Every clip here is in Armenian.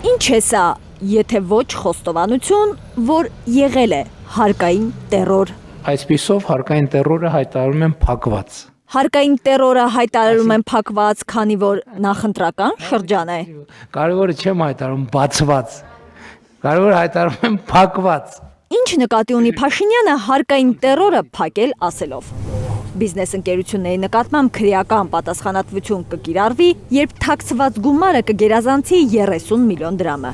Ինչ է սա, եթե ոչ խոստովանություն, որ եղել է հարկային տերոր։ Այսպիսով հարկային տերորը հայտարարում են փակված։ Հարկային տերորը հայտարարում են փակված, քանի որ նախընտրական շրջան է։ Կարևորը չեմ հայտարարում բացված։ Կարևորը հայտարարում են փակված։ Ինչ նկատի ունի Փաշինյանը հարկային տերորը փակել ասելով։ Բիզնես ընկերությունների նկատմամբ քրեական պատասխանատվություն կկիրառվի, երբ թաքցված գումարը կգերազանցի 30 միլիոն դրամը։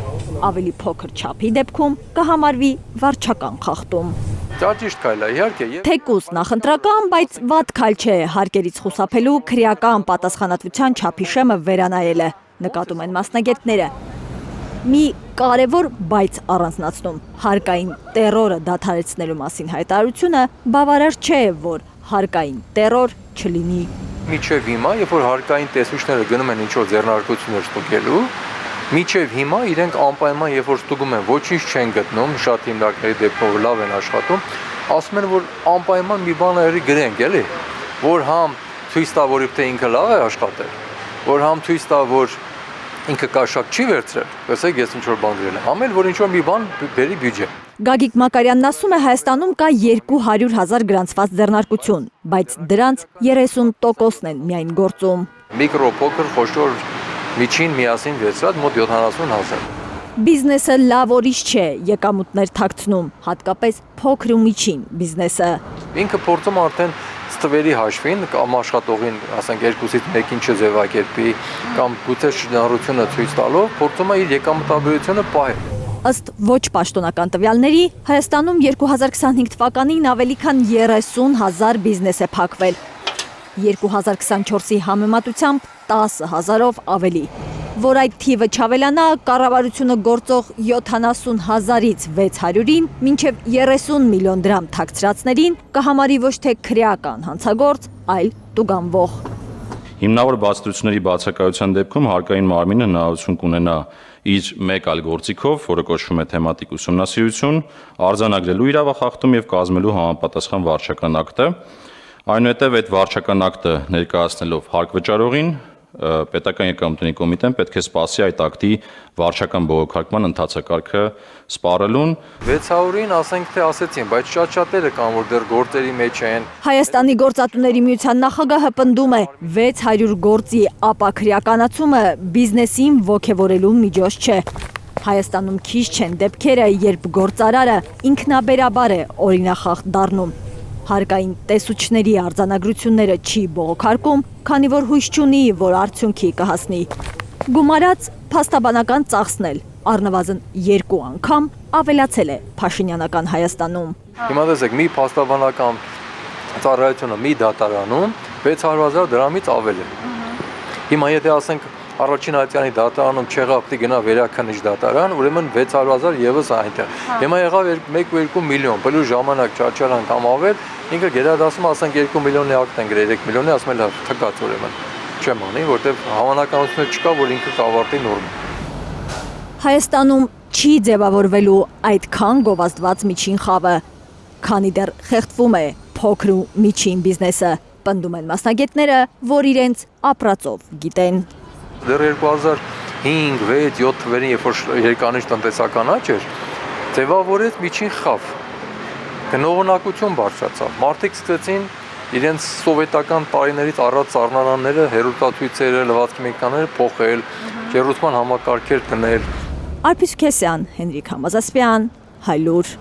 Ավելի փոքր չափի դեպքում կհամարվի վարչական խախտում։ Դա ճիշտ քայլ է, իհարկե։ Թեկուզ նախընտրական, բայց վատ քայլ չէ հարկերից խուսափելու քրեական պատասխանատվության չափի շեմը վերանայելը, նկատում են մասնագետները։ Մի կարևոր բայց առանձնացնում հարկային տերորը դադարեցնելու մասին հայտարարությունը բավարար չէ, որ հարկային տերոր չլինի։ Մինչև հիմա, երբ որ հարկային տեսուչները գնում են ինչ-որ ձեռնարկություններ ստուգելու, մինչև հիմա իրենք անպայման, երբ որ ստուգում են, ոչինչ չեն գտնում, շատ հիմնարկների դեպքում լավ են աշխատում, ասում են, որ անպայման մի բան էրի գրենք, էլի, որ համ ցույց տա, որ իբրե ինքը լավ է աշխատել, որ համ ցույց տա, որ ինքը կաշակ չի վերցրել, տեսեք, ես ինչ-որ բան գրել եմ, համ էլ որ ինչ-որ մի բան բերի բյուջե։ Գագիկ Մակարյանն ասում է Հայաստանում կա 200,000 գրանցված ձեռնարկություն, բայց դրանց 30%-ն են միայն գործում։ Միկրո, փոքր, խոշոր, միջին միասին վերցրած մոտ 70,000։ Բիզնեսը լավ օրից չէ, եկամուտներ թաքցնում, հատկապես փոքր ու միջին բիզնեսը։ Ինքը փորձում արդեն ստվերի հաշվին կամ աշխատողին, ասենք, երկուսից մեկին չձևակերպի կամ գուցե շինարարությունը ցույց տալով, փորձում է իր եկամտաբերությունը պահել։ Ըստ ոչ պաշտոնական տվյալների, Հայաստանում 2025 թվականին ավելի քան 30,000 բիզնես է փակվել։ 2024-ի համեմատությամբ 10,000-ով ավելի։ Որ այդ թիվը չավելանա, կառավարությունը գործող 70,000-ից 600-ին մինչև 30 միլիոն դրամ թաքցրածներին կհամարի ոչ թե քրեական հանցագործ, այլ տուգանվող։ Հիմնավոր բացատրությունների բացակայության դեպքում հարկային մարմինը հնարավորություն կունենա իր մեկ այլ գործիքով, որը կոչվում է թեմատիկ ուսումնասիրություն, արձանագրելու իրավախախտում եւ կազմելու համապատասխան վարչական ակտը, այնուհետև այդ վարչական ակտը ներկայացնելով հարկվճարողին, պետական եկամուտների կոմիտեն պետք է սպասի այդ ակտի վարչական բողոքարկման ընթացակարգը սպառելուն։ 600-ին ասենք թե ասեցին, բայց շատ-շատերը կան, որ դեռ գործերի մեջ են։ Հայաստանի գործատուների միության նախագահը պնդում է 600 գործի ապաքրեականացումը բիզնեսին ոգևորելու միջոց չէ։ Հայաստանում քիչ չեն դեպքերը, երբ գործարարը ինքնաբերաբար է օրինախախտ դառնում։ Հարկային տեսուչների արձանագրությունները չի բողոքարկում, քանի որ հույս չունի, որ արդյունքի կհասնի։ Գումարած փաստաբանական ծախսն էլ առնվազն 2 անգամ ավելացել է Փաշինյանական Հայաստանում։ Հիմա տեսեք, մի փաստաբանական ծառայությունը մի դատարանում 600,000 դրամից ավել է։ Հիմա եթե ասենք Առաջին Հայաստանի դատարանում չեղավ, պիտի գնա վերաքննիչ դատարան, ուրեմն 600,000 եւս այնտեղ։ Հիմա եղավ 1-2 միլիոն, բլու ժամանակ չարչարան կամ ավել, ինքը գերադասում ասենք 2 միլիոնի ակտ են գրել, 3 միլիոնի ասում են լավ, թքած ուրեմն։ Չեմ անի, որտեվ հավանականությունը չկա, որ ինքը կավարտի նորմալ։ Հայաստանում չի ձևավորվելու այդքան գովազդված միջին խավը, քանի դեռ խեղդվում է փոքր ու միջին բիզնեսը, պնդում են մասնագետները, որ իրենց ապրածով գիտեն։ Դեռ 2005, 6, 7 թվերին, երբ որ երկանիշ տնտեսական աճ էր, ձևավորեց միջին խավ։ Գնողունակություն բարձրացավ։ Մարդիկ սկսեցին իրենց սովետական տարիներից առած սառնարանները, հերոստատույցերը, լվացքի մեքենաները փոխել, ջեռուցման համակարգեր դնել։ Արփիս Քեսյան, Հենրիկ Համազասպյան, Հայլուր։